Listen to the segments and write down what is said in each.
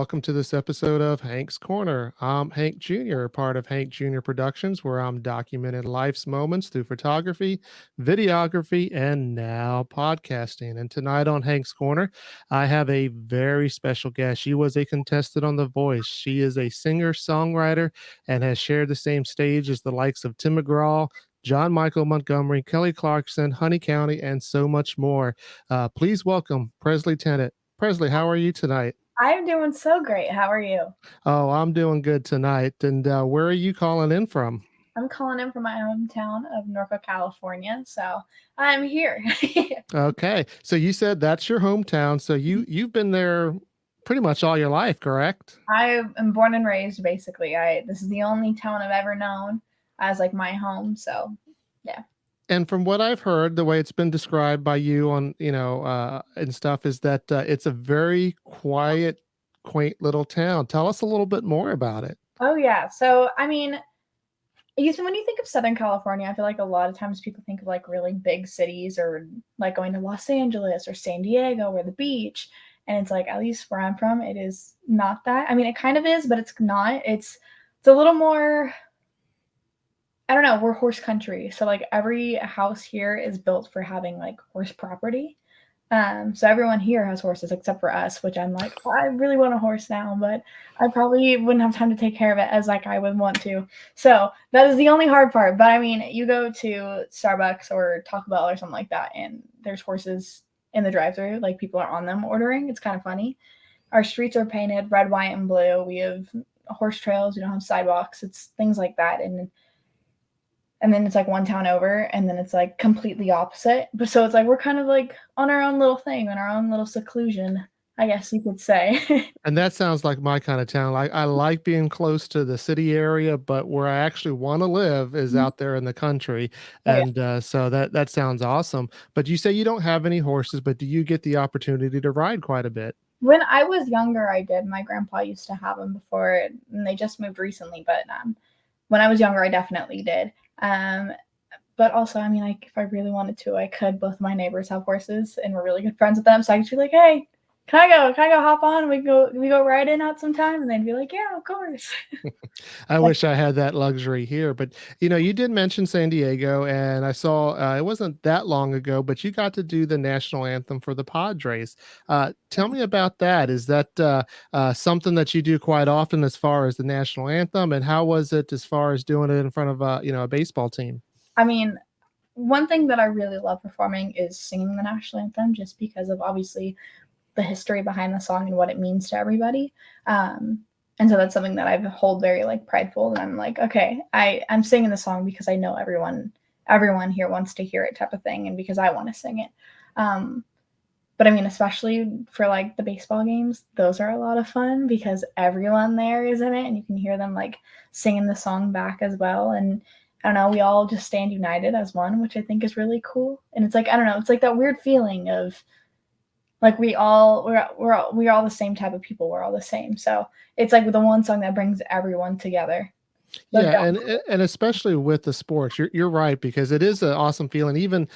welcome to this episode of Hank's Corner. I'm Hank Jr., part of Hank Jr. Productions, where I'm documenting life's moments through photography, videography, and now podcasting. And tonight on Hank's Corner, I have a very special guest. She was a contestant on The Voice. She is a singer, songwriter, and has shared the same stage as the likes of Tim McGraw, John Michael Montgomery, Kelly Clarkson, Honey County, and so much more. Please welcome Presley Tennant. Presley, how are you tonight? I'm doing so great. How are you? Oh, I'm doing good tonight. And where are you calling in from? I'm calling in from my hometown of Norfolk, California. So I'm here. Okay, so you said that's your hometown. So you've been there pretty much all your life, correct? I am born and raised basically. I This is the only town I've ever known as like my home. So yeah. And from what I've heard, the way it's been described by you on, and stuff is that it's a very quiet, quaint little town. Tell us a little bit more about it. Oh yeah. So I mean, when you think of Southern California, I feel like a lot of times people think of like really big cities or like going to Los Angeles or San Diego or the beach. And it's like, at least where I'm from, it is not that. I mean, it kind of is, but it's not. It's a little more, I don't know, we're horse country. So like every house here is built for having like horse property. So everyone here has horses except for us, which I'm like, I really want a horse now, but I probably wouldn't have time to take care of it as like I would want to. So that is the only hard part. But I mean, you go to Starbucks or Taco Bell or something like that, and there's horses in the drive-thru, like people are on them ordering. It's kind of funny. Our streets are painted red, white, and blue. We have horse trails. We don't have sidewalks. It's things like that, and then it's like one town over, and then it's like completely opposite. But so it's like we're kind of like on our own little thing, on our own little seclusion, I guess you could say. And that sounds like my kind of town. Like I like being close to the city area, but where I actually want to live is Mhm. out there in the country. Oh yeah. And so that sounds awesome. But you say you don't have any horses, but do you get the opportunity to ride quite a bit? When I was younger, I did. My grandpa used to have them before, and they just moved recently. But when I was younger, I definitely did. Um, but also, I mean, like if I really wanted to, I could. Both of my neighbors have horses, and we're really good friends with them. So I could be like, "Hey, can I go? Can I go hop on? We go riding out sometime." And they'd be like, "Yeah, of course." I Like, wish I had that luxury here, but you did mention San Diego, and I saw it wasn't that long ago, but you got to do the national anthem for the Padres. Tell me about that. Is that something that you do quite often as far as the national anthem, and how was it as far as doing it in front of a baseball team? I mean, one thing that I really love performing is singing the national anthem, just because of obviously the history behind the song and what it means to everybody. And so that's something that I hold very like prideful. And I'm like, okay, I'm singing the song because I know everyone here wants to hear it, type of thing, and because I want to sing it. Um, but I mean, especially for like the baseball games, those are a lot of fun because everyone there is in it, and you can hear them like singing the song back as well. And I don't know, we all just stand united as one, which I think is really cool. And it's like, I don't know, it's like that weird feeling of like we're all the same type of people. We're all the same. So it's like the one song that brings everyone together. So Yeah, and especially with the sports, you're right because it is an awesome feeling. Even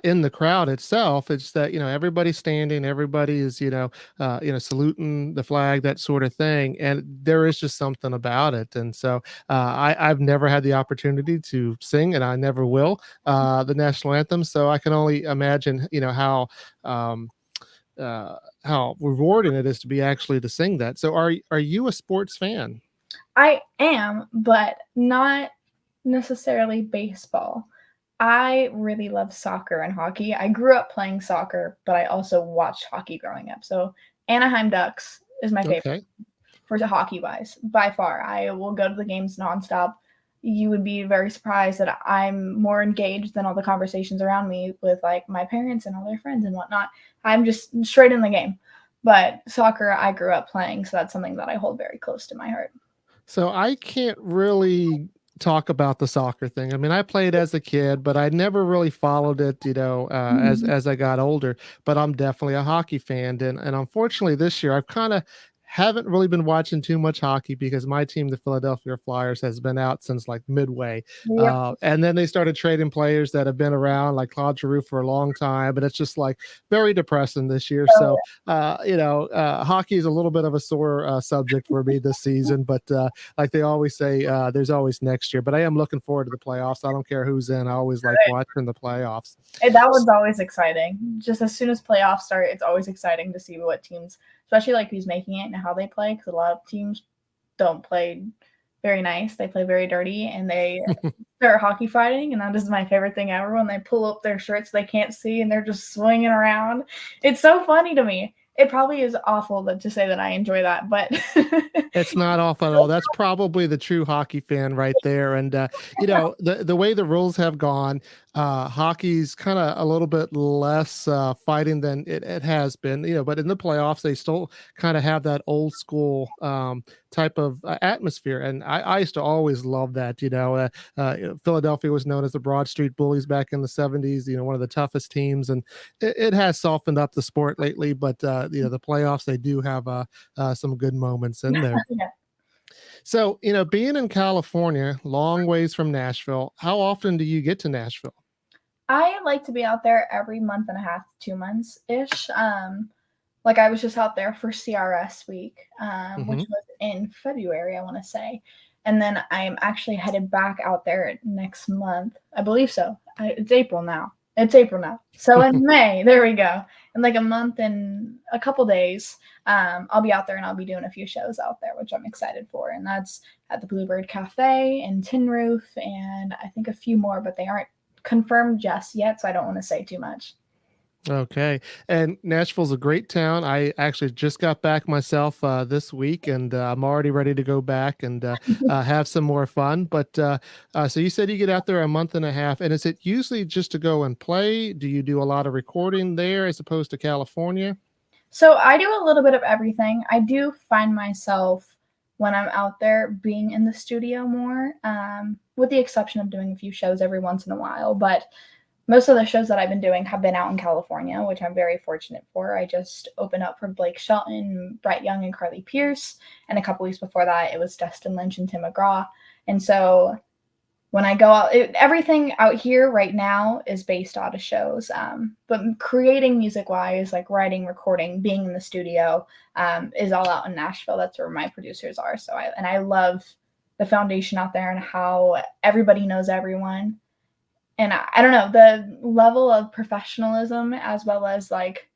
in the crowd itself, it's that everybody's standing, everybody is saluting the flag, that sort of thing, and there is just something about it. And so I've never had the opportunity to sing, and I never will the national anthem. So I can only imagine um, how rewarding it is to be actually to sing that. So are you a sports fan? I am, but not necessarily baseball. I really love soccer and hockey. I grew up playing soccer, but I also watched hockey growing up. So Anaheim Ducks is my favorite Okay. for the hockey wise by far. I will go to the games nonstop. You would be very surprised that I'm more engaged than all the conversations around me with like my parents and all their friends and whatnot. I'm just straight in the game. But soccer, I grew up playing, so that's something that I hold very close to my heart. So I can't really talk about the soccer thing. I mean, I played as a kid, but I never really followed it, as Mhm. I got older. But I'm definitely a hockey fan, and unfortunately this year I've kind of haven't really been watching too much hockey because my team, the Philadelphia Flyers, has been out since like midway. Yep. And then they started trading players that have been around, like Claude Giroux, for a long time. And it's just like very depressing this year. So, hockey is a little bit of a sore subject for me this season. But like they always say, there's always next year. But I am looking forward to the playoffs. I don't care who's in. I always like watching the playoffs. And that one's always exciting. Just as soon as playoffs start, it's always exciting to see what teams, especially like who's making it and how they play. Because a lot of teams don't play very nice. They play very dirty, and they start hockey fighting. And that is my favorite thing ever, when they pull up their shirts they can't see and they're just swinging around. It's so funny to me. It probably is awful to say that I enjoy that, but it's not awful at all. That's probably the true hockey fan right there. And the way the rules have gone, hockey's kind of a little bit less fighting than it has been. But in the playoffs, they still kind of have that old school type of atmosphere. And I used to always love that. Philadelphia was known as the Broad Street Bullies back in the '70s. One of the toughest teams, and it has softened up the sport lately. But the playoffs, they do have some good moments in there. yeah. So, being in California, long ways from Nashville, how often do you get to Nashville? I like to be out there every month and a half, 2 months ish. Like I was just out there for CRS week, which was in February, I want to say. And then I am actually headed back out there next month. I believe so. It's April now. So in May, there we go. In like a month and a couple days, I'll be out there and I'll be doing a few shows out there, which I'm excited for. And that's at the Bluebird Cafe and Tin Roof, and I think a few more, but they aren't confirmed just yet, so I don't want to say too much. Okay. And Nashville's a great town. I actually just got back myself this week, and I'm already ready to go back and have some more fun. But so you said you get out there a month and a half, and is it usually just to go and play? Do you do a lot of recording there as opposed to California? So I do a little bit of everything. I do find myself, when I'm out there, being in the studio more, with the exception of doing a few shows every once in a while. But most of the shows that I've been doing have been out in California, which I'm very fortunate for. I just opened up for Blake Shelton, Brett Young, and Carly Pierce. And a couple weeks before that, it was Dustin Lynch and Tim McGraw. And so when I go out, everything out here right now is based out of shows. But creating music-wise, like writing, recording, being in the studio, is all out in Nashville. That's where my producers are. So I love the foundation out there and how everybody knows everyone. And I don't know, the level of professionalism as well as like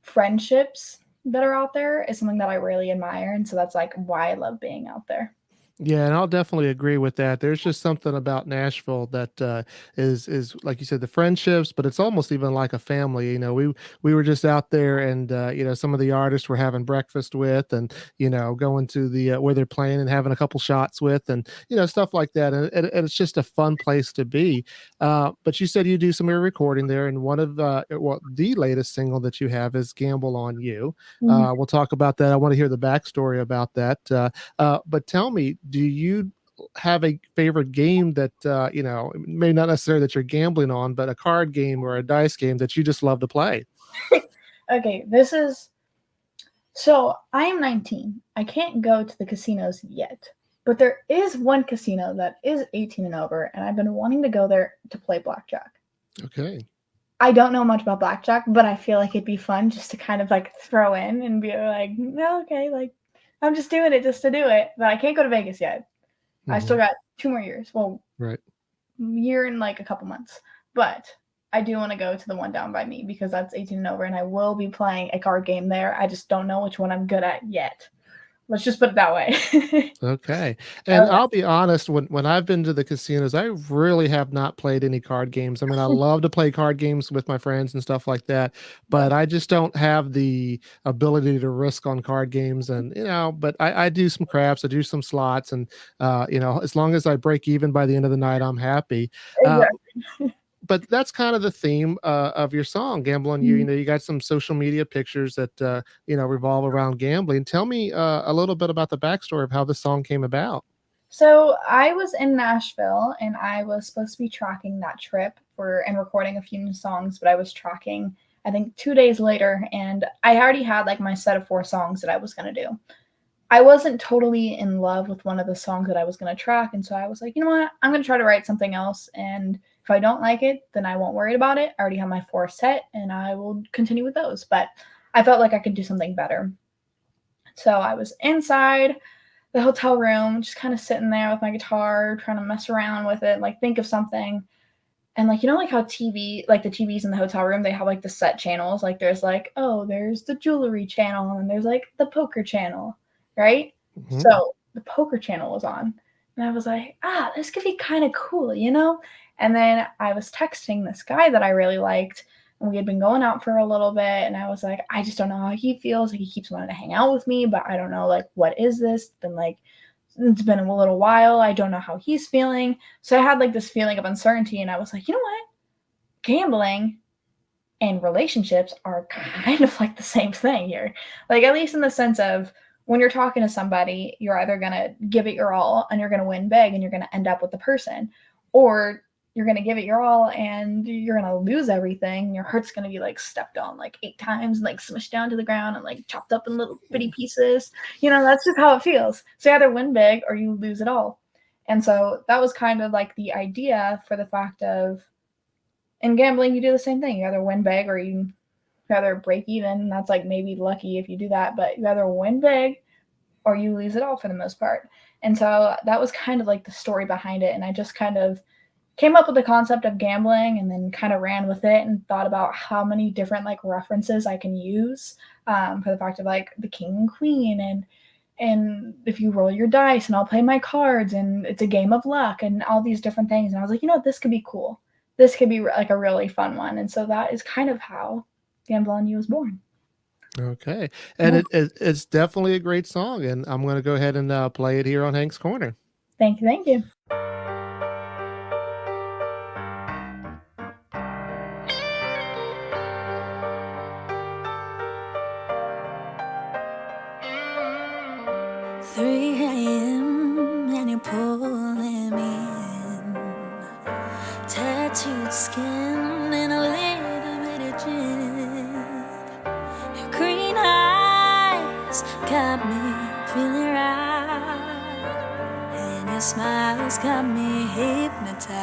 friendships that are out there is something that I really admire. And so that's like why I love being out there. Yeah, and I'll definitely agree with that. There's just something about Nashville that is like you said, the friendships, but it's almost even like a family. We were just out there, and some of the artists we're having breakfast with, and going to the where they're playing and having a couple shots with, and stuff like that. And it's just a fun place to be. But you said you do some of your recording there, and one of the latest single that you have is "Gamble on You." We'll talk about that. I want to hear the backstory about that. But tell me, do you have a favorite game that maybe not necessarily that you're gambling on, but a card game or a dice game that you just love to play? Okay, so I am 19. I can't go to the casinos yet, but there is one casino that is 18 and over, and I've been wanting to go there to play blackjack. Okay. I don't know much about blackjack, but I feel like it'd be fun just to kind of like throw in and be like, no, okay, like I'm just doing it just to do it. But I can't go to Vegas yet. I still got 2 more years. Well, right. Year and like a couple months. But I do want to go to the one down by me because that's 18 and over, and I will be playing a card game there. I just don't know which one I'm good at yet. Let's just put it that way. Okay. And I'll be honest, when I've been to the casinos, I really have not played any card games. I mean, I love to play card games with my friends and stuff like that, but I just don't have the ability to risk on card games. And, but I do some craps, I do some slots, and, as long as I break even by the end of the night, I'm happy. Exactly. But that's kind of the theme of your song, "Gamble on You." You got some social media pictures that revolve around gambling. Tell me a little bit about the backstory of how the song came about. So I was in Nashville, and I was supposed to be tracking that trip and recording a few new songs, but I was tracking, I think 2 days later, and I already had like my set of 4 songs that I was going to do. I wasn't totally in love with one of the songs that I was going to track, and so I was like, you know what, I'm going to try to write something else, and if I don't like it, then I won't worry about it. I already have my 4 set, and I will continue with those. But I felt like I could do something better. So I was inside the hotel room, just kind of sitting there with my guitar, trying to mess around with it, like think of something. And like, you know, like how like the TVs in the hotel room, they have like the set channels. Like there's like, oh, there's the jewelry channel and there's like the poker channel, right? Mm-hmm. So the poker channel was on. And I was like, this could be kind of cool, you know? And then I was texting this guy that I really liked. And we had been going out for a little bit. And I was like, I just don't know how he feels. Like he keeps wanting to hang out with me, but I don't know, like, what is this? It's been a little while. I don't know how he's feeling. So I had like this feeling of uncertainty. And I was like, you know what? Gambling and relationships are kind of like the same thing here. Like, at least in the sense of when you're talking to somebody, you're either going to give it your all and you're going to win big and you're going to end up with the person, or you're going to give it your all and you're going to lose everything. Your heart's going to be like stepped on like 8 times and like smushed down to the ground and like chopped up in little bitty pieces. You know, that's just how it feels. So you either win big or you lose it all. And so that was kind of like the idea for the fact of, in gambling, you do the same thing. You either win big or you either break even. That's like maybe lucky if you do that, but you either win big or you lose it all for the most part. And so that was kind of like the story behind it. And I just kind of came up with the concept of gambling and then kind of ran with it and thought about how many different like references I can use for the fact of like the king and queen and if you roll your dice and I'll play my cards and it's a game of luck and all these different things. And I was like, you know, this could be cool. This could be like a really fun one. And so that is kind of how Gamble on You was born. Okay. And it's definitely a great song. And I'm going to go ahead and play it here on Hank's Corner. Thank you. Thank you. Pulling me in, tattooed skin and a little bit of gin. Your green eyes got me feeling right, and your smiles got me hypnotized.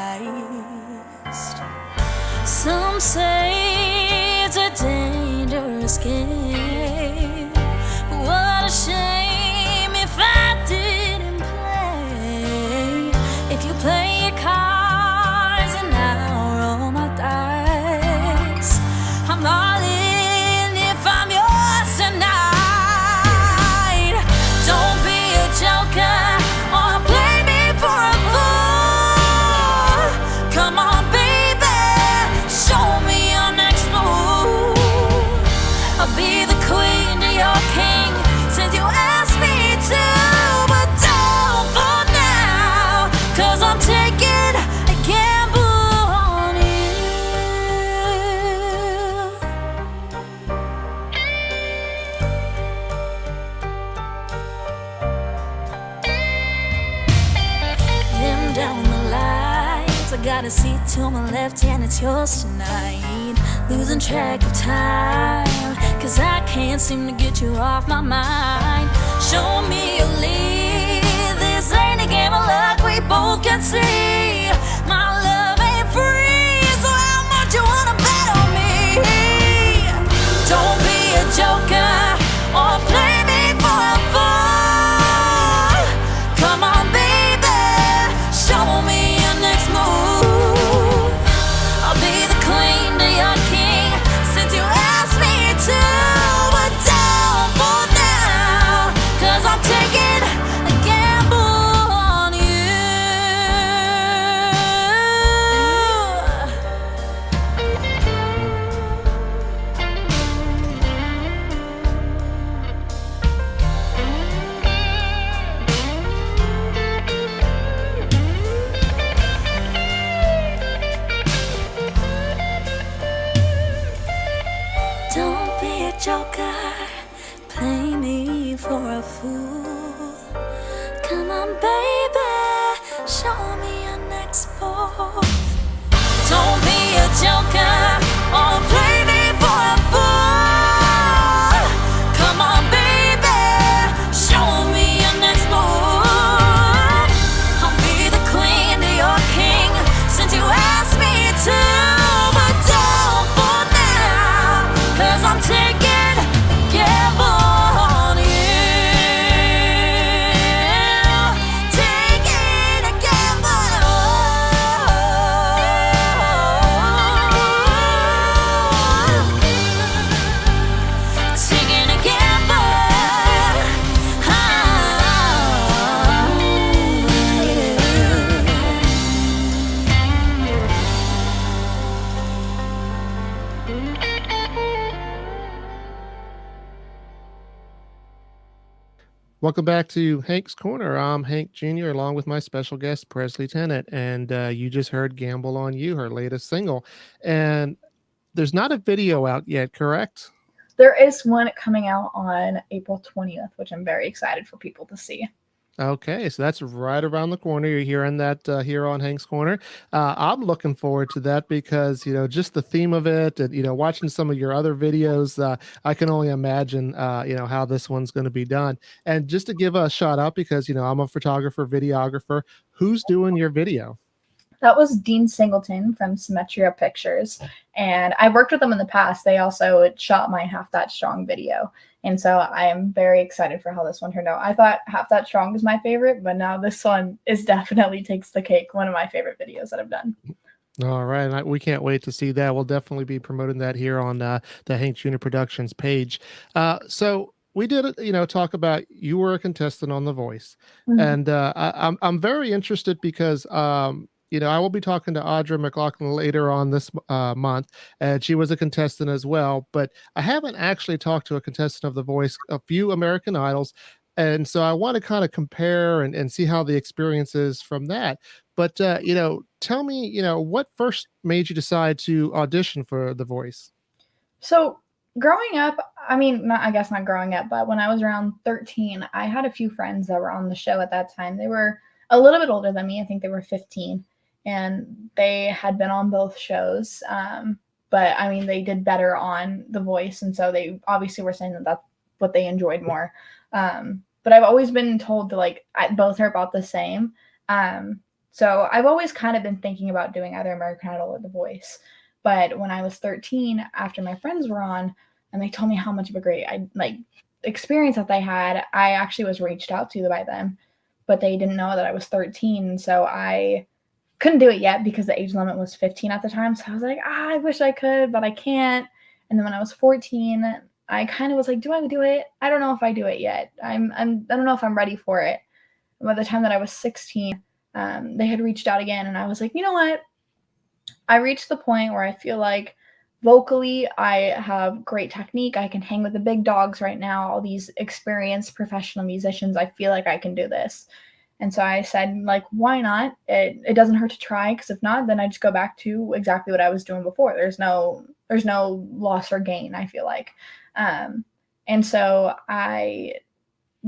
Some say it's a dangerous game, but what a shame if I didn't play. If you play your cards and I'll roll my dice, I'm all in if I'm yours tonight. Don't be a joker or play me for a fool. Come on, baby, show me your next move. I'll be the queen to your king since you asked me to. I'm taking a gamble on Dim down the lights, I got a seat to my left and it's yours tonight. Losing track of time, cause I can't seem to get you off my mind. Show me your lead, this ain't a game of luck, we both can see. My love ain't free, so how much you wanna bet on me? Don't be a joker or play me for a fool. Come on, baby, show me your next move. I'll be the queen to your king since you asked me to. But don't fall now, cause I'm taking a gamble on you. Don't be a joker, play me for a fool. Come on, baby, show me your next move. Don't be a joker or play me for a Welcome back to Hank's Corner. I'm Hank Jr. along with my special guest Presley Tennant, and you just heard "Gamble on You," her latest single. And there's not a video out yet, correct? There is one coming out on April 20th, which I'm very excited for people to see. Okay, so that's right around the corner. You're hearing that here on Hank's Corner. I'm looking forward to that because just the theme of it, and watching some of your other videos, I can only imagine how this one's going to be done. And just to give a shout out because I'm a photographer, videographer. Who's doing your video? That was Dean Singleton from Symmetria Pictures, and I worked with them in the past. They also shot my Half That Strong video, and so I am very excited for how this one turned out. I thought Half That Strong was my favorite, but now this one is definitely takes the cake. One of my favorite videos that I've done. All right, and we can't wait to see that. We'll definitely be promoting that here on the Hank Jr. Productions page. So we did, talk about you were a contestant on The Voice, and I'm very interested because I will be talking to Audra McLaughlin later on this month, and she was a contestant as well. But I haven't actually talked to a contestant of The Voice, a few American Idols, and so I want to kind of compare and see how the experience is from that. But tell me, what first made you decide to audition for The Voice? So growing up, I mean, I guess not growing up, but when I was around 13, I had a few friends that were on the show at that time. They were a little bit older than me. I think they were 15, and they had been on both shows. But I mean, they did better on The Voice, and so they obviously were saying that that's what they enjoyed more. But I've always been told to both are about the same. So I've always kind of been thinking about doing either American Idol or The Voice. But when I was 13, after my friends were on, and they told me how much of a great experience that they had, I actually was reached out to by them, but they didn't know that I was 13. So I couldn't do it yet because the age limit was 15 at the time. So I was like, I wish I could, but I can't. And then when I was 14, I kind of was like, do I do it? I don't know if I do it yet. I don't know if I'm ready for it. And by the time that I was 16, they had reached out again, and I was like, you know what? I reached the point where I feel like vocally I have great technique. I can hang with the big dogs right now. All these experienced professional musicians. I feel like I can do this. And so I said, why not? It doesn't hurt to try, because if not, then I just go back to exactly what I was doing before. There's no loss or gain, I feel like. And so I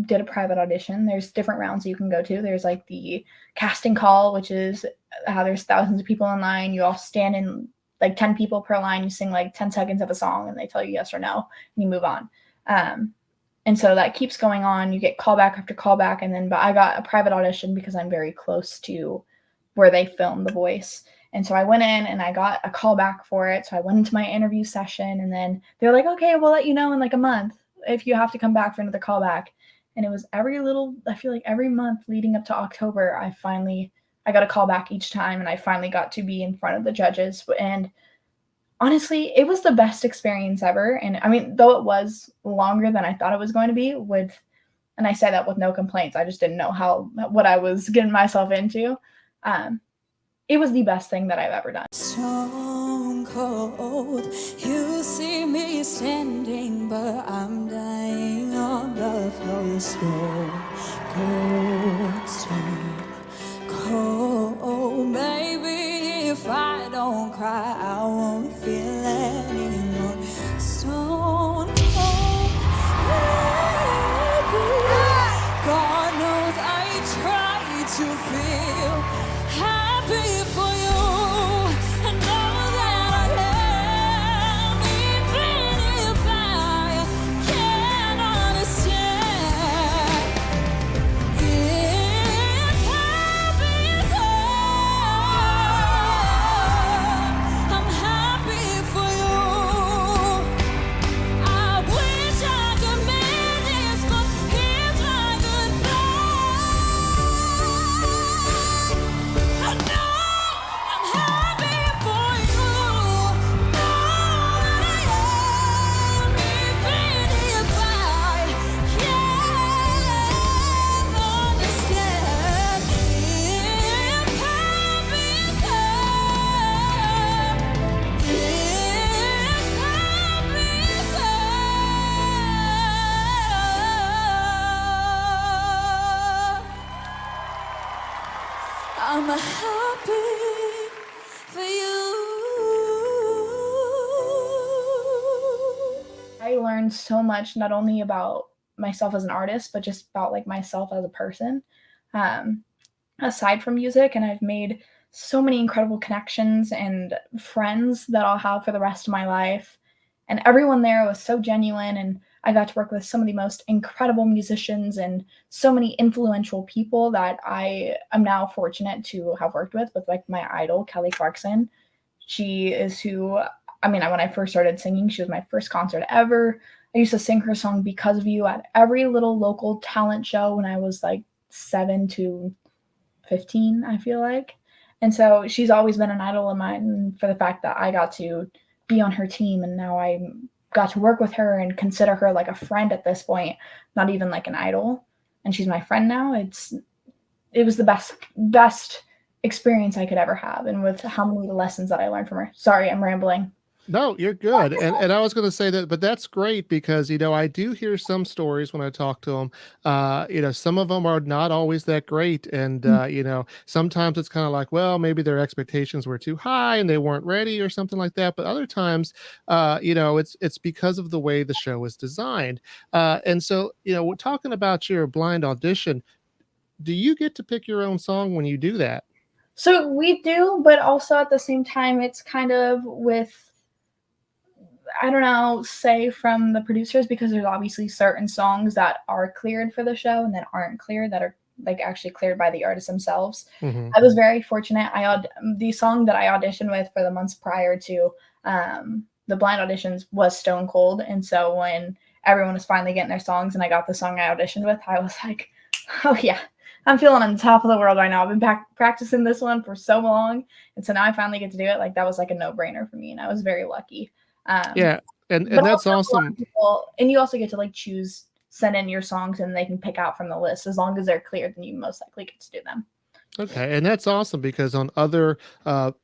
did a private audition. There's different rounds you can go to. There's the casting call, which is how there's thousands of people in line. You all stand in 10 people per line. You sing 10 seconds of a song, and they tell you yes or no, and you move on. And so that keeps going on. You get callback after callback. But I got a private audition because I'm very close to where they filmed The Voice. And so I went in and I got a callback for it. So I went into my interview session, and then they were like, okay, we'll let you know in a month if you have to come back for another callback. And it was I feel like every month leading up to October, I got a callback each time, and I finally got to be in front of the judges. And honestly, it was the best experience ever. And I mean, though it was longer than I thought it was going to be, and I say that with no complaints, I just didn't know what I was getting myself into. It was the best thing that I've ever done. Stone cold, you see me standing, but I'm dying on the floor. Stone cold, baby. If I don't cry, I won't feel anymore. Stone cold, baby. God knows I try to feel happy for you, and know that I am, even if I can't understand. If happy is all, I'm happy for you. I wish I could mend this, but here's my goodbye. I know I'm happy for you. I learned so much, not only about myself as an artist, but just about like myself as a person, aside from music. And I've made so many incredible connections and friends that I'll have for the rest of my life. And everyone there was so genuine. And I got to work with some of the most incredible musicians and so many influential people that I am now fortunate to have worked with like my idol, Kelly Clarkson. She is who, I mean, when I first started singing, she was my first concert ever. I used to sing her song Because of You at every little local talent show when I was like 7 to 15, I feel like. And so she's always been an idol of mine for the fact that I got to be on her team, and now I got to work with her and consider her like a friend at this point, not even like an idol. And she's my friend now. It was the best experience I could ever have, and with how many lessons that I learned from her. Sorry, I'm rambling. No, you're good. And I was going to say that, but that's great because, I do hear some stories when I talk to them. Some of them are not always that great. And, sometimes it's kind of like, well, maybe their expectations were too high and they weren't ready or something like that. But other times, it's because of the way the show is designed. And so, we're talking about your blind audition. Do you get to pick your own song when you do that? So we do, but also at the same time, it's kind of with, I don't know, say from the producers, because there's obviously certain songs that are cleared for the show and that aren't cleared, that are like actually cleared by the artists themselves. Mhm. I was very fortunate. The song that I auditioned with for the months prior to the blind auditions was Stone Cold. And so when everyone was finally getting their songs and I got the song I auditioned with, I was like, oh yeah, I'm feeling on the top of the world right now. I've been practicing this one for so long. And so now I finally get to do it. Like, that was like a no-brainer for me. And I was very lucky. Yeah. And But that's also a lot of awesome. people, and you also get to like send in your songs, and they can pick out from the list. As long as they're cleared, then you most likely get to do them. Okay, and that's awesome because on other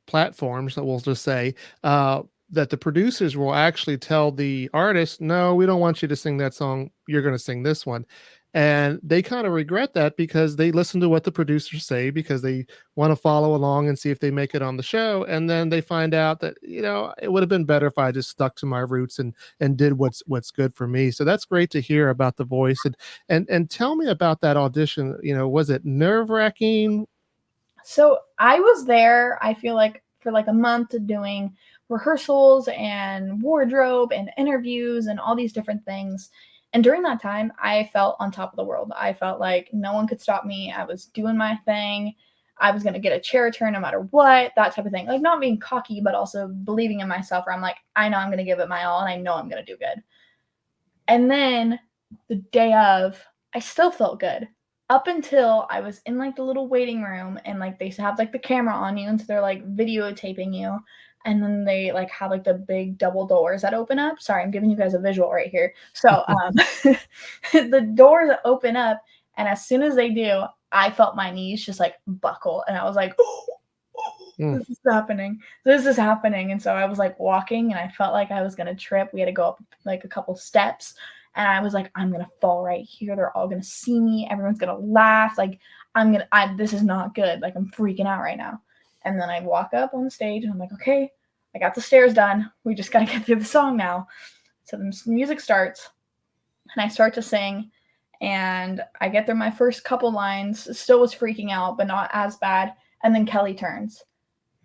platforms, that we'll just say that the producers will actually tell the artist, "No, we don't want you to sing that song. You're going to sing this one," and they kind of regret that because they listen to what the producers say because they want to follow along and see if they make it on the show, and then they find out that it would have been better if I just stuck to my roots and did what's good for me. So that's great to hear about The Voice, and tell me about that audition. Was it nerve wracking? So I was there, I feel like, for like a month doing rehearsals and wardrobe and interviews and all these different things. And during that time, I felt on top of the world. I felt like no one could stop me. I was doing my thing. I was going to get a chair turn no matter what, that type of thing. Like, not being cocky, but also believing in myself, where I'm like, I know I'm going to give it my all and I know I'm going to do good. And then the day of, I still felt good. Up until I was in like the little waiting room, and like they have like the camera on you, and so they're like videotaping you, and then they like have like the big double doors that open up. Sorry, I'm giving you guys a visual right here. So the doors open up, and as soon as they do, I felt my knees just like buckle, and I was like, this is happening. This is happening. And so I was like walking, and I felt like I was gonna trip. We had to go up like a couple steps. And I was like, I'm going to fall right here. They're all going to see me. Everyone's going to laugh. Like, this is not good. Like, I'm freaking out right now. And then I walk up on the stage, and I'm like, okay, I got the stairs done. We just got to get through the song now. So the music starts, and I start to sing, and I get through my first couple lines. Still was freaking out, but not as bad. And then Kelly turns,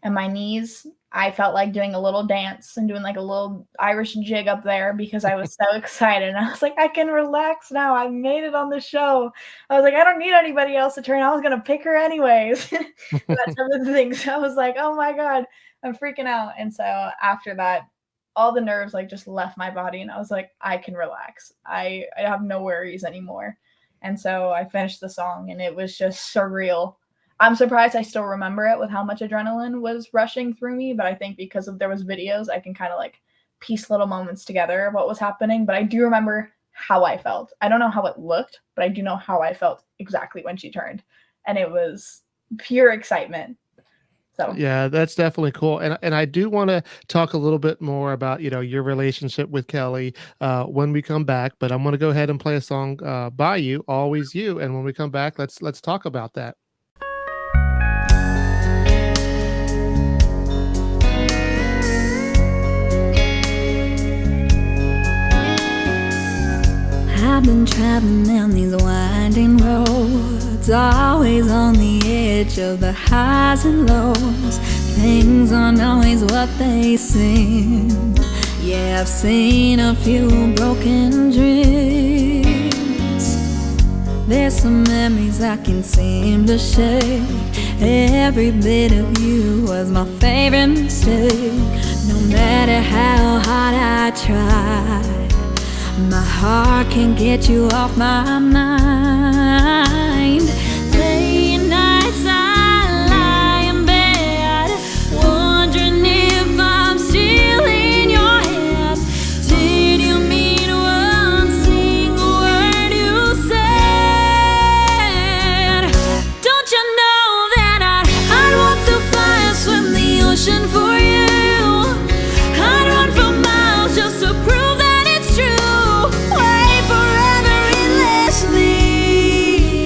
and my knees, I felt like doing a little dance and doing like a little Irish jig up there because I was so excited. And I was like, I can relax now. I made it on the show. I was like, I don't need anybody else to turn. I was going to pick her anyways. That type of thing. So I was like, oh my God, I'm freaking out. And so after that, all the nerves like just left my body, and I was like, I can relax. I have no worries anymore. And so I finished the song, and it was just surreal. I'm surprised I still remember it with how much adrenaline was rushing through me, but I think because there was videos, I can kind of like piece little moments together of what was happening. But I do remember how I felt. I don't know how it looked, but I do know how I felt exactly when she turned. And it was pure excitement. So Yeah, that's definitely cool. And I do want to talk a little bit more about, your relationship with Kelly when we come back, but I'm going to go ahead and play a song by you, Always You, and when we come back, let's talk about that. I've been traveling down these winding roads, always on the edge of the highs and lows. Things aren't always what they seem. Yeah, I've seen a few broken dreams. There's some memories I can seem to shake. Every bit of you was my favorite mistake. No matter how hard I try, my heart can't get you off my mind. Late nights I lie in bed, wondering if I'm still in your head. Did you mean one single word you said? Don't you know that I'd walk the fire, swim the ocean for you? I'd run for miles just to prove that it's true. Wait forever endlessly.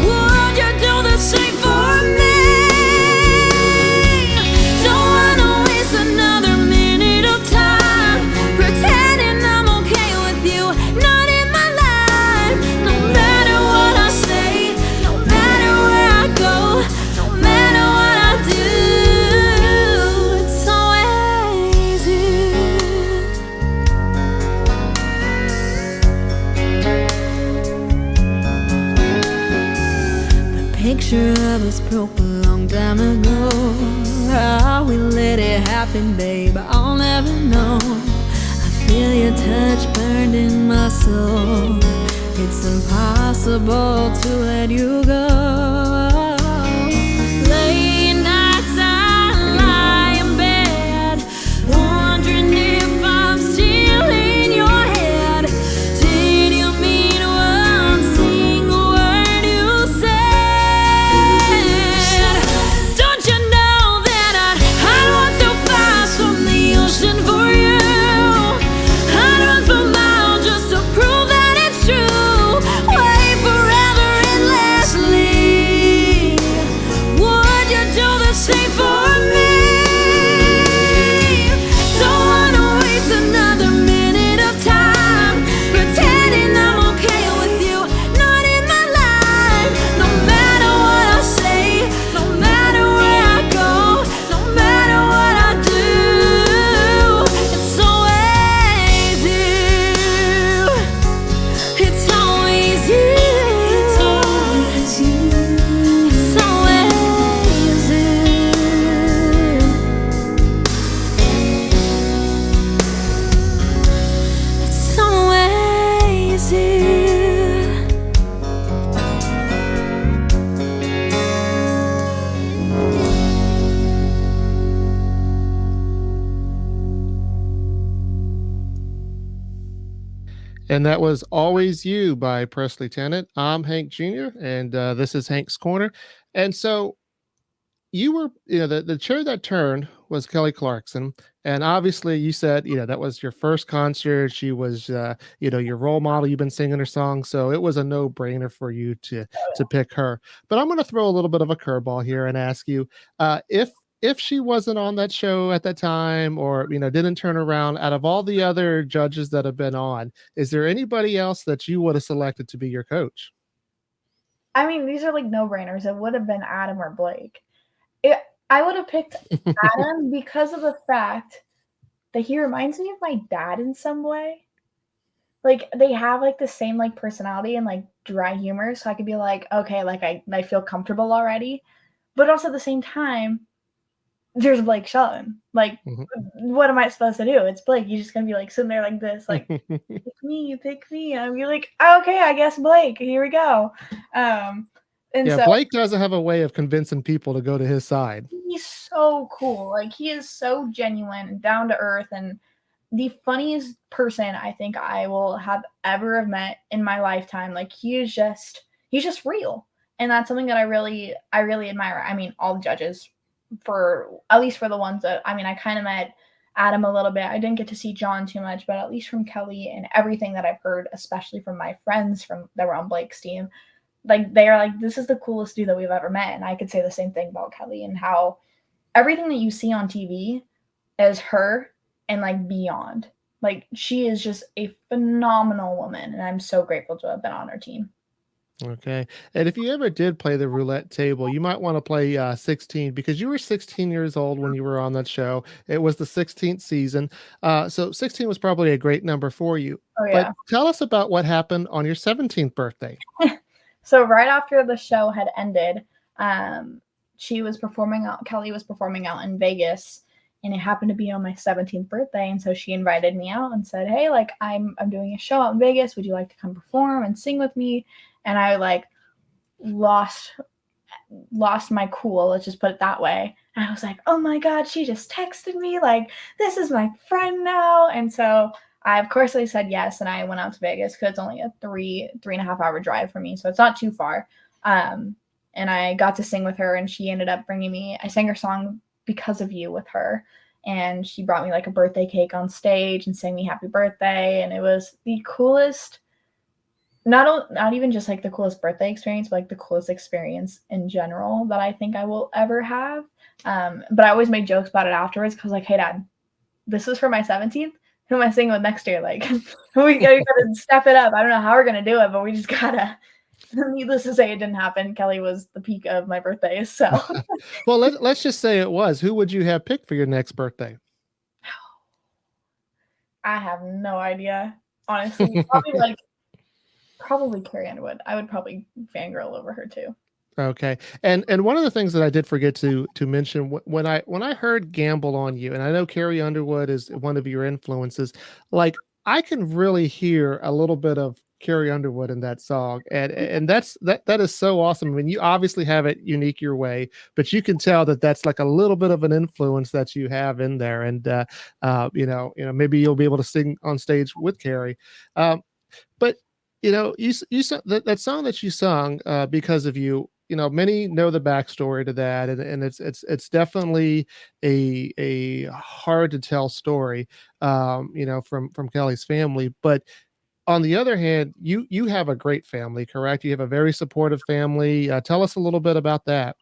Would you do the same for me? Don't wanna waste another minute of time pretending I'm okay with you, not in my life. No matter what I say, no matter where I go, no matter what I do, it's always you. The picture of us broke a long time ago. How we let it happen, babe, I'll never know. I feel your touch burned in my soul. It's impossible to let you go. Late nights I lie in bed, wondering if I'm still in your head. Did you mean one single word you said? Don't you know that I'd walk through fire, swim the ocean for you? I'd run for miles just to prove that it's true. Wait forever endlessly. Would you do the same for me? Don't wanna waste another minute of time pretending I'm okay with you, not in my life. No matter what I say, no matter where I go, no matter what I do, it's always you. It's always you. It's always you. It's always you. It's always you. And that was Always You by Presley Tennant. I'm Hank Jr., and this is Hank's Corner. And so you were, the chair that turned was Kelly Clarkson. And obviously, you said, that was your first concert. She was, your role model. You've been singing her songs. So it was a no brainer for you to pick her. But I'm going to throw a little bit of a curveball here and ask you if she wasn't on that show at that time, or didn't turn around, out of all the other judges that have been on, is there anybody else that you would have selected to be your coach? I mean, these are like no-brainers. It would have been Adam or Blake. I would have picked Adam because of the fact that he reminds me of my dad in some way. Like, they have like the same like personality and like dry humor, so I could be like, okay, like I feel comfortable already. But also at the same time, there's Blake Shelton. Like, Mhm. what am I supposed to do? It's Blake. You're just gonna be like sitting there like this, like pick me. I'm be like, okay, I guess Blake. Here we go. And Yeah, so Blake doesn't have a way of convincing people to go to his side. he's so cool. Like, he is so genuine and down to earth, and the funniest person I think I will have ever met in my lifetime. Like, he's just real, and that's something that I really admire. I mean, all the judges, for at least for the ones that I kind of met Adam a little bit. I didn't get to see John too much, but at least from Kelly and everything that I've heard, especially from my friends that were on Blake's team, like, they are like, this is the coolest dude that we've ever met. And I could say the same thing about Kelly, and how everything that you see on TV is her and like beyond. Like, she is just a phenomenal woman, and I'm so grateful to have been on her team. Okay. And if you ever did play the roulette table, you might want to play 16 because you were 16 years old when you were on that show. It was the 16th season. So 16 was probably a great number for you. Oh, But yeah. tell us about what happened on your 17th birthday. So right after the show had ended, Kelly was performing out in Vegas, and it happened to be on my 17th birthday. And so she invited me out and said, "Hey, like I'm doing a show out in Vegas. Would you like to come perform and sing with me?" And I like lost my cool, let's just put it that way. And I was like, "Oh my God, she just texted me, like, this is my friend now." And so of course I said yes, and I went out to Vegas because it's only a 3.5 hour drive for me, so it's not too far. And I got to sing with her, and she ended up bringing me, I sang her song Because of You with her, and she brought me like a birthday cake on stage and sang me happy birthday, and it was the coolest, not even just like the coolest birthday experience, but like the coolest experience in general that I think I will ever have. But I always made jokes about it afterwards because, like, "Hey, Dad, this is for my 17th. Who am I singing with next year? Like, we gotta step it up. I don't know how we're gonna do it, but we just gotta." Needless to say, it didn't happen. Kelly was the peak of my birthday, so. Well, let's just say it was. Who would you have picked for your next birthday? I have no idea, honestly. Probably Carrie Underwood. I would probably fangirl over her too. Okay. And one of the things that I did forget to mention when I heard Gamble on You, and I know Carrie Underwood is one of your influences, like I can really hear a little bit of Carrie Underwood in that song. And that is so awesome. I mean, you obviously have it unique your way, but you can tell that that's like a little bit of an influence that you have in there. And maybe you'll be able to sing on stage with Carrie. But that song that you sung, Because of You, many know the backstory to that, and it's definitely a hard to tell story, from Kelly's family. But on the other hand, you have a great family, correct? You have a very supportive family. Tell us a little bit about that.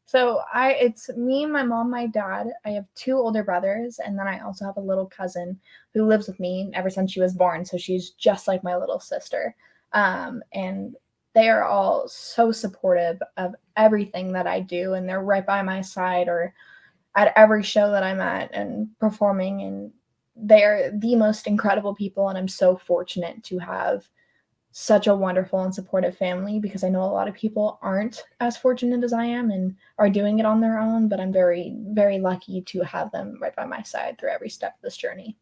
So it's me, my mom, my dad. I have 2 older brothers, and then I also have a little cousin who lives with me ever since she was born. So she's just like my little sister. And they are all so supportive of everything that I do, and they're right by my side or at every show that I'm at and performing. And they're the most incredible people, and I'm so fortunate to have such a wonderful and supportive family, because I know a lot of people aren't as fortunate as I am and are doing it on their own, but I'm very, very lucky to have them right by my side through every step of this journey.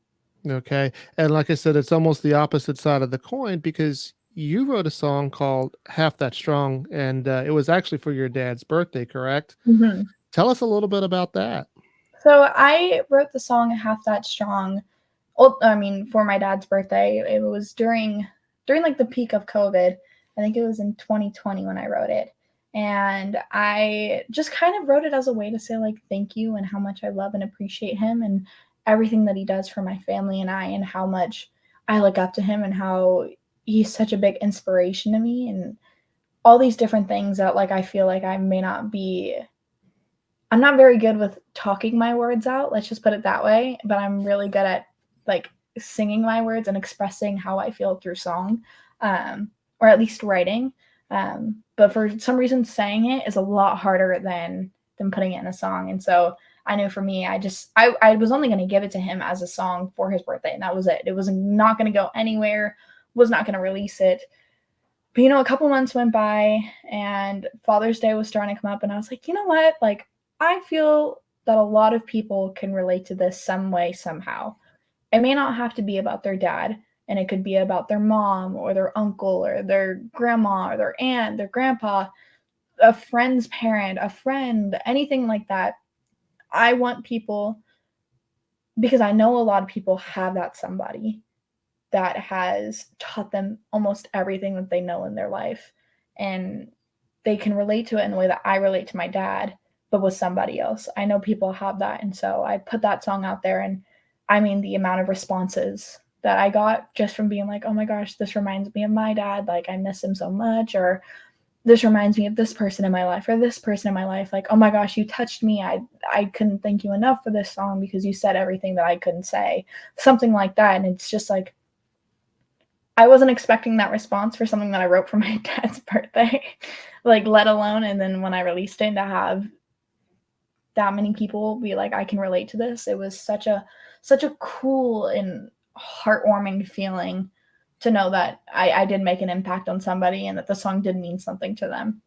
Okay. And like I said, it's almost the opposite side of the coin because you wrote a song called Half That Strong, and it was actually for your dad's birthday, correct? Mm-hmm. Tell us a little bit about that. So I wrote the song Half That Strong, for my dad's birthday. It was during like the peak of COVID. I think it was in 2020 when I wrote it. And I just kind of wrote it as a way to say, like, thank you and how much I love and appreciate him and everything that he does for my family and I, and how much I look up to him and how he's such a big inspiration to me, and all these different things that, like, I feel like I'm not very good with talking my words out, let's just put it that way, but I'm really good at, like, singing my words and expressing how I feel through song, or at least writing. But for some reason, saying it is a lot harder than putting it in a song. And so I knew for me, I was only going to give it to him as a song for his birthday, and that was it. It was not going to go anywhere, was not going to release it. But, a couple months went by, and Father's Day was starting to come up, and I was like, you know what? Like, I feel that a lot of people can relate to this some way, somehow. It may not have to be about their dad, and it could be about their mom or their uncle or their grandma or their aunt, their grandpa, a friend's parent, a friend, anything like that. I want people, because I know a lot of people have that somebody that has taught them almost everything that they know in their life, and they can relate to it in the way that I relate to my dad, but with somebody else. I know people have that, and so I put that song out there, and I mean, the amount of responses that I got just from being like, oh my gosh, this reminds me of my dad, like I miss him so much, or this reminds me of this person in my life or this person in my life. Like, oh my gosh, you touched me. I couldn't thank you enough for this song because you said everything that I couldn't say. Something like that. And it's just like, I wasn't expecting that response for something that I wrote for my dad's birthday, like, let alone. And then when I released it, to have that many people be like, I can relate to this. It was such a cool and heartwarming feeling to know that I did make an impact on somebody and that the song did mean something to them.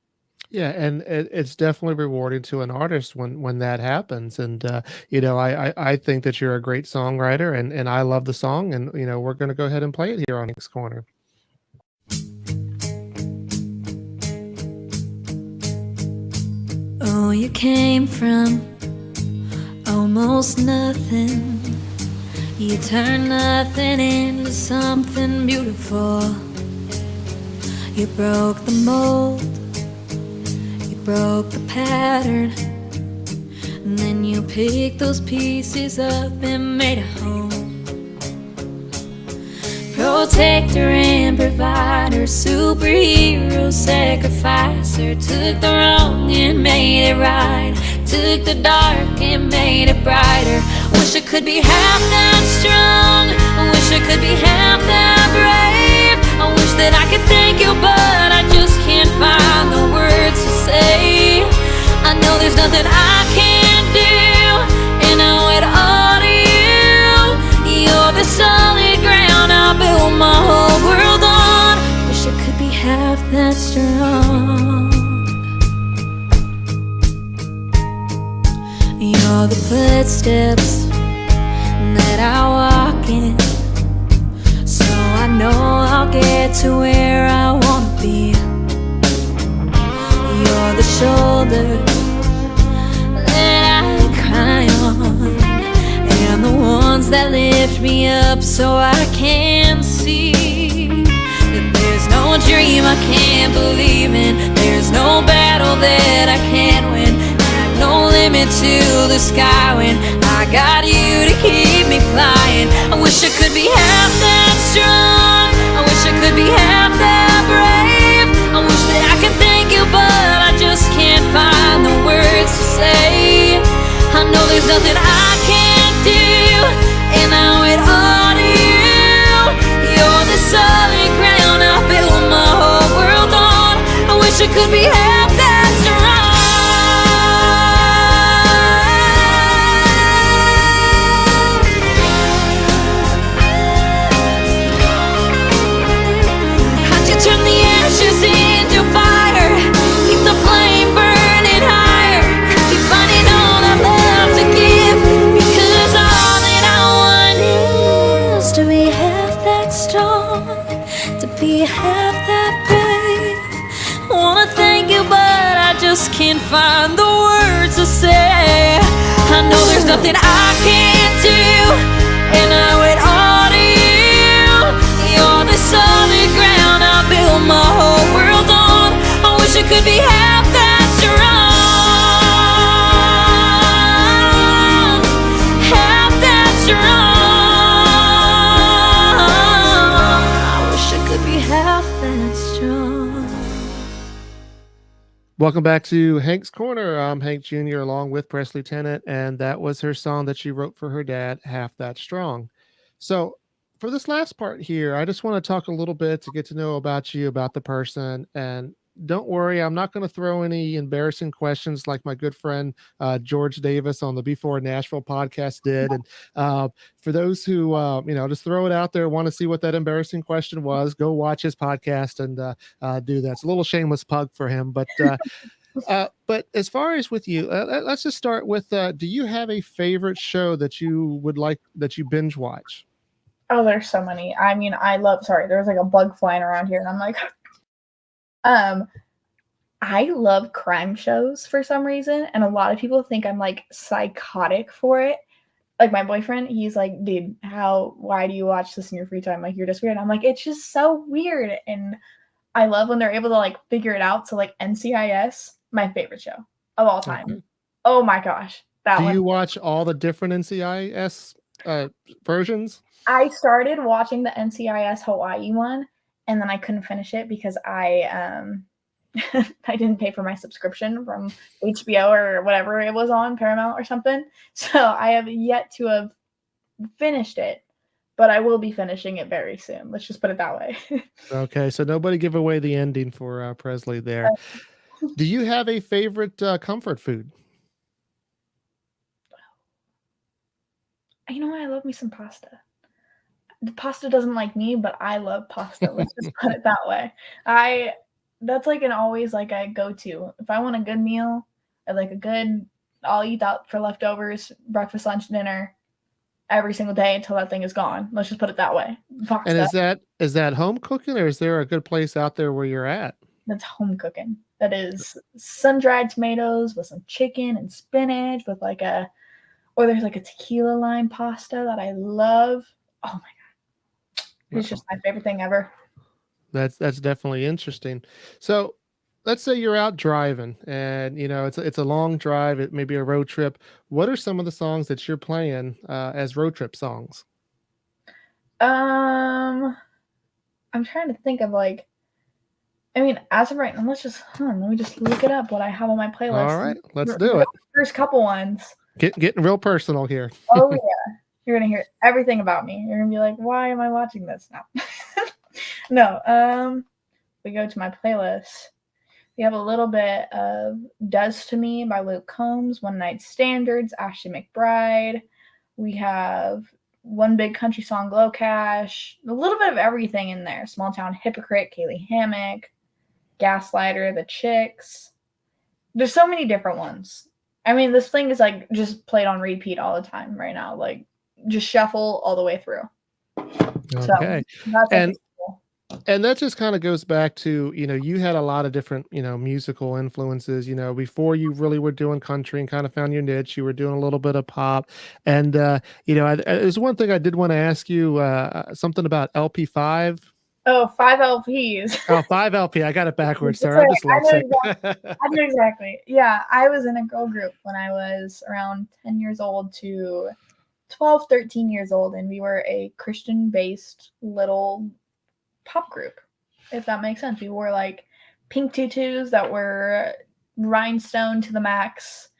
Yeah, and it's definitely rewarding to an artist when that happens. And I think that you're a great songwriter, and I love the song. And we're going to go ahead and play it here on Hank's Corner. Oh, you came from almost nothing. You turned nothing into something beautiful. You broke the mold, you broke the pattern, and then you picked those pieces up and made a home. Protector and provider, superhero, sacrificer. Took the wrong and made it right. Took the dark and made it brighter. Wish I could be half that strong. I wish I could be half that brave. I wish that I could thank you, but I just can't find the words to say. I know there's nothing I can't do, and I owe it all to you. You're the solid ground I built my whole world on. Wish I could be half that strong. You're the footsteps that I walk in, so I know I'll get to where I wanna be. You're the shoulder that I cry on, and the ones that lift me up so I can see that there's no dream I can't believe in. There's no battle that I can't win. No limit to the sky when I got you to keep me flying. I wish I could be half that strong. I wish I could be half that brave. I wish that I could thank you, but I just can't find the words to say. I know there's nothing I can't do, and I owe it all to you. You're the solid ground I built my whole world on. I wish I could be half that strong. Turn the ashes into fire, keep the flame burning higher, keep finding all that love to give, because all that I want is to be half that strong, to be half that brave. I wanna thank you, but I just can't find the words to say. I know there's nothing I can't do, and I owe it all to you. You're the solid ground I built my whole world on. I wish I could be half that strong, half that strong. I wish I could be half that strong. Welcome back to Hank's Corner. I'm Hank Jr. along with Presley Tennant, and that was her song that she wrote for her dad, Half That Strong. So for this last part here, I just want to talk a little bit to get to know about you, about the person. And don't worry, I'm not going to throw any embarrassing questions like my good friend George Davis on the Before Nashville podcast did. And for those who, just throw it out there, want to see what that embarrassing question was, go watch his podcast and do that. It's a little shameless plug for him. But as far as with you, let's just start with, do you have a favorite show that you would like, that you binge watch? Oh, there's so many. I mean, there's like a bug flying around here, and I'm like, I love crime shows for some reason, and a lot of people think I'm like psychotic for it. Like my boyfriend, he's like, dude, why do you watch this in your free time? Like, you're just weird. And I'm like, it's just so weird. And I love when they're able to like figure it out. So like NCIS, my favorite show of all time. Okay. Oh my gosh. Do you watch all the different NCIS versions? I started watching the NCIS Hawaii one, and then I couldn't finish it because I I didn't pay for my subscription from HBO or whatever it was on, Paramount or something. So I have yet to have finished it, but I will be finishing it very soon. Let's just put it that way. Okay, so nobody give away the ending for Presley there. Do you have a favorite comfort food? You know what? I love me some pasta. The pasta doesn't like me, but I love pasta. Let's just put it that way. That's like an always like a go-to. If I want a good meal, I'll eat out for leftovers, breakfast, lunch, dinner, every single day until that thing is gone. Let's just put it that way. Pasta. And is that home cooking, or is there a good place out there where you're at? That's home cooking. That is sun-dried tomatoes with some chicken and spinach with or there's like a tequila lime pasta that I love. Oh my God. It's just my favorite thing ever. That's definitely interesting. So let's say you're out driving and it's a long drive, it may be a road trip. What are some of the songs that you're playing as road trip songs? I'm trying to think of as of right now, let me just look it up what I have on my playlist. All right, let's do it. First couple ones. Getting real personal here. Oh yeah. You're gonna hear everything about me. You're gonna be like, why am I watching this now? No. We go to my playlist. We have a little bit of Does to Me by Luke Combs, One Night Standards, Ashley McBryde. We have One Big Country Song, LOCASH. A little bit of everything in there. Small Town Hypocrite, Caylee, Hammack, Gaslighter, The Chicks. There's so many different ones. I mean, this thing is just played on repeat all the time right now. Just shuffle all the way through. Okay. So that's cool. And that just kind of goes back to, you had a lot of different, musical influences, before you really were doing country and kind of found your niche, you were doing a little bit of pop. And, there's one thing I did want to ask you, something about LP5. Oh, 5 LPs. Oh, 5 LP. I got it backwards. Sorry, I'm dyslexic. I know exactly. Yeah, I was in a girl group when I was around 10 years old to 12, 13 years old, and we were a Christian-based little pop group, if that makes sense. We wore pink tutus that were rhinestone to the max,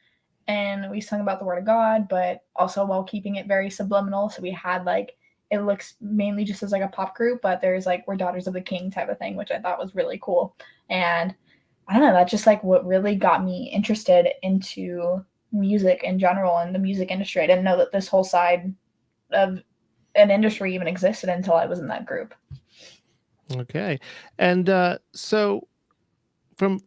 and we sung about the word of God, but also while keeping it very subliminal. So we had it looks mainly just as a pop group, but there's we're Daughters of the King type of thing, which I thought was really cool. And I don't know, that's just what really got me interested into music in general and the music industry. I didn't know that this whole side of an industry even existed until I was in that group. Okay. And so from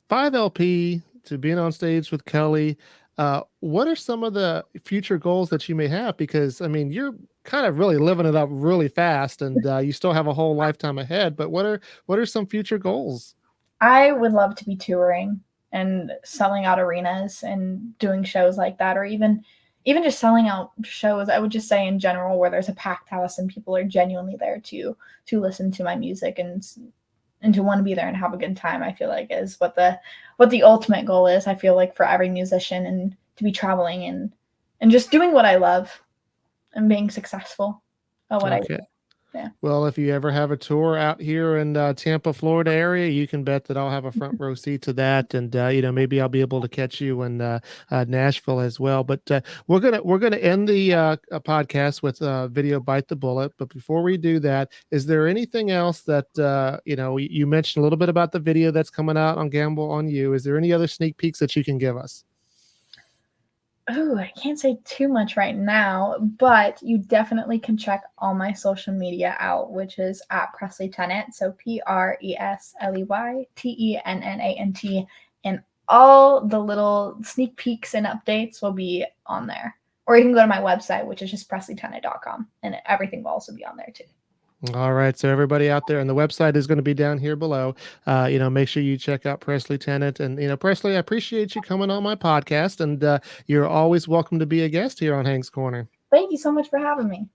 5 LP to being on stage with Kelly, what are some of the future goals that you may have? Because, I mean, you're kind of really living it up really fast, and you still have a whole lifetime ahead. But what are some future goals? I would love to be touring and selling out arenas and doing shows like that, or even just selling out shows. I would just say in general where there's a packed house and people are genuinely there to listen to my music and to want to be there and have a good time. I feel is what the ultimate goal is. I feel for every musician, and to be traveling and just doing what I love and being successful at what I do. Yeah. Well, if you ever have a tour out here in Tampa, Florida area, you can bet that I'll have a front row seat to that, and maybe I'll be able to catch you in Nashville as well. But we're gonna end the podcast with video Bite the Bullet. But before we do that, is there anything else that you mentioned a little bit about the video that's coming out on Gamble on You? Is there any other sneak peeks that you can give us? Oh, I can't say too much right now, but you definitely can check all my social media out, which is at Presley Tennant. So PresleyTennant, and all the little sneak peeks and updates will be on there. Or you can go to my website, which is just PresleyTennant.com, and everything will also be on there too. All right. So everybody out there, and the website is going to be down here below. Make sure you check out Presley Tennant. And, Presley, I appreciate you coming on my podcast, and you're always welcome to be a guest here on Hank's Corner. Thank you so much for having me.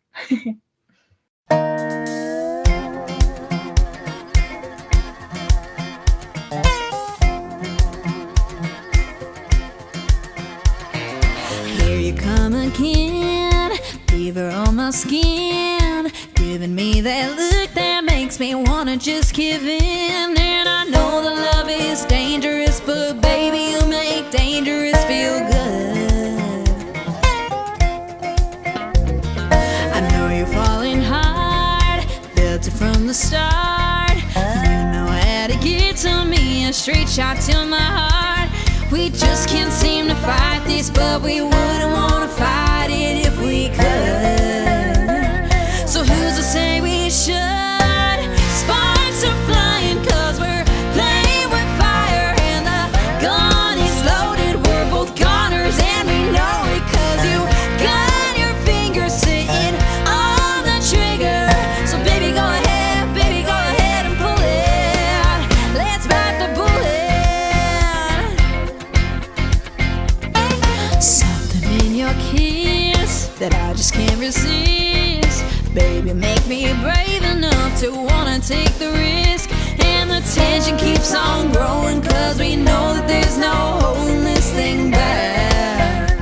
Here you come again, fever on my skin, giving me that look that makes me wanna just give in. And I know the love is is dangerous, but baby, you make dangerous feel good. I know you're falling hard, felt it from the start. You know how to get to me, a straight shot to my heart. We just can't seem to fight this, but we wouldn't want to fight it if we could. So who's to say we should? Sparks are flying 'cause we're playing with fire, and the gun is loaded. We're both goners and we know it, 'cause you got your fingers sitting on the trigger. So baby, go ahead and pull it. Let's bite the bullet. Something in your kiss that I just can't resist. Baby, make me brave enough to wanna take the risk. And the tension keeps on growing, 'cause we know that there's no holding this thing back.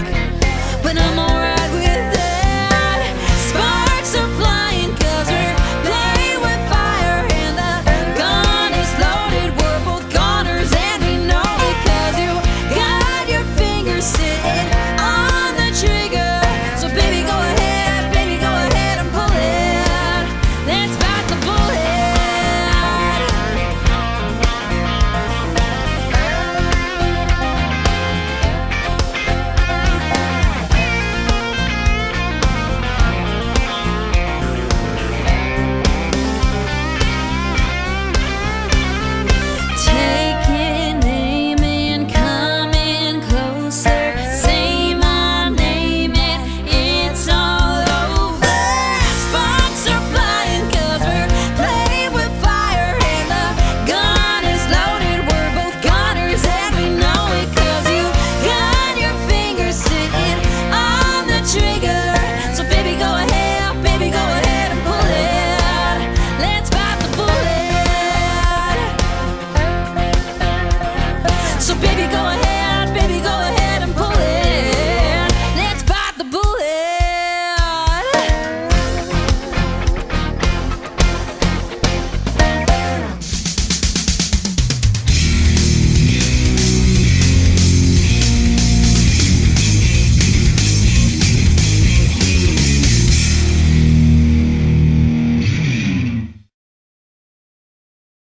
But I'm alright with that. Sparks are flying 'cause we're playing with fire, and the gun is loaded. We're both goners and we know it, 'cause you got your fingers sitting